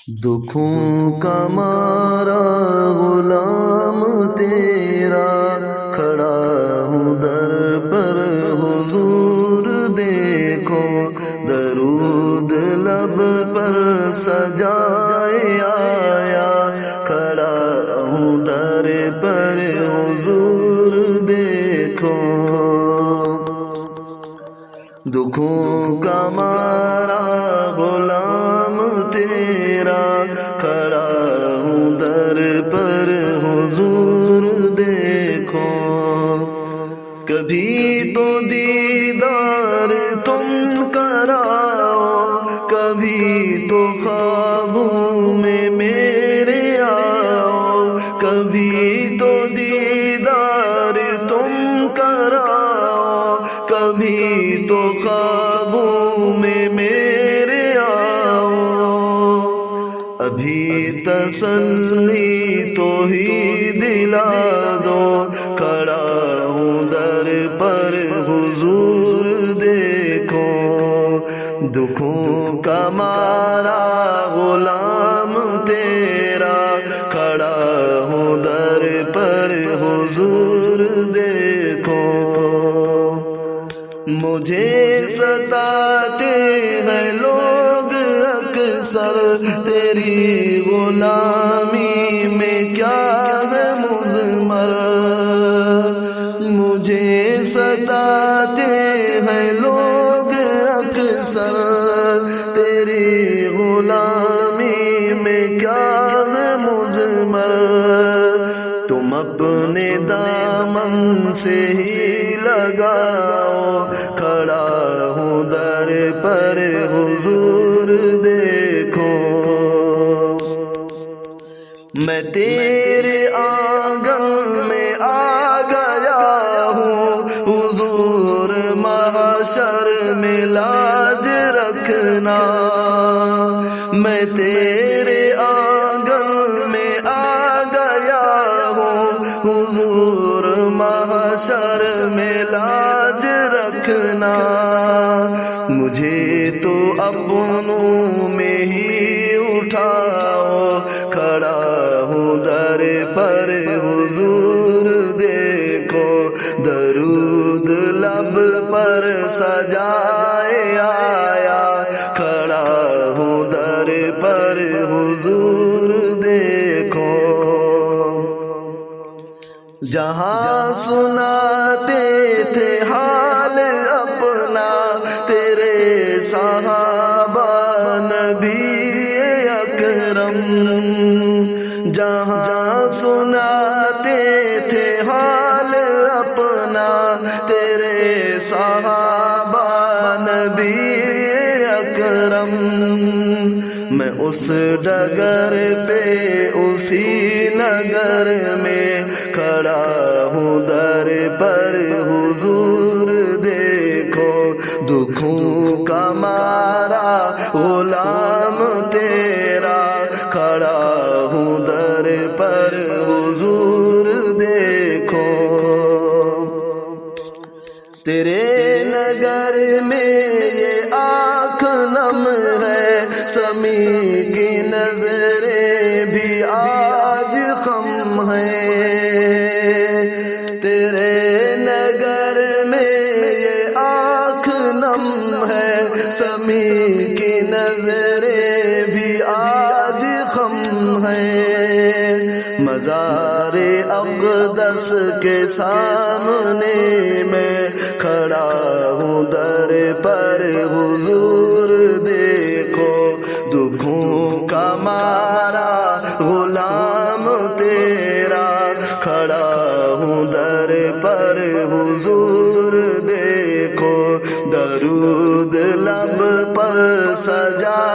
دکھوں کا مارا غلام تیرا، کھڑا ہوں در پر حضور دیکھو، درود لب پر سجائے آیا، کھڑا ہوں در پر حضور دیکھو۔ دکھوں کا مارا غلام تیرا، کھڑا ہوں در پر حضور دیکھو۔ کبھی تو دیدار تم کراؤ، کبھی تو خوابوں میں میرے آؤ، کبھی تو دیدار تم کراؤ، کبھی تو خوابوں میں میرے آؤ۔ ابھی تسلی تو ہی دلا دو، کھڑا ہوں در پر حضور دیکھو۔ دکھوں کا مارا غلام تیرا، کھڑا ہوں در پر حضور دیکھو۔ مجھے ستاتے ہیں لوگ اکثر، تیری غلامی میں کیا ہے مضمر۔ مجھے ستاتے ہیں لوگ اکثر، تیری غلامی میں کیا ہے مضمر۔ تم اپنے دامن سے ہی لگاؤ، کھڑا ہوں در پر حضور دیکھو۔ میں تیرے آنگن میں آ گیا ہوں، حضور محشر میں لاج رکھنا۔ میں تیرے آنگن میں آ گیا ہوں، حضور محشر میں لاج رکھنا۔ مجھے تو اپنوں میں ہی اٹھاؤ، کھڑا ہوں در پر حضور دیکھو۔ درود لب پر سجائے آیا، کھڑا ہوں در پر حضور دیکھو۔ جہاں سناتے تھے حال اپنا تیرے صحابہ نبی اکرم، جہاں سناتے تھے حال اپنا تیرے صحابہ نبی اکرم، میں اس ڈگر پہ اسی نگر میں کھڑا ہوں در پر حضور دیکھو۔ دکھوں کا مارا غلام تیرا، کھڑا ہوں در پر حضور دیکھو۔ تیرے نگر میں یہ آنکھ نم ہے، سمیع کی نظریں بھی آج خم ہیں۔ تیرے نگر میں یہ آنکھ نم ہے، سمیع کی نظریں بھی آج خم ہیں۔ مزار اقدس کے سامنے میں کھڑا ہوں در پر حضور دیکھو۔ دکھوں کا مارا غلام تیرا، کھڑا ہوں در پر حضور دیکھو۔ درود لب پر سجا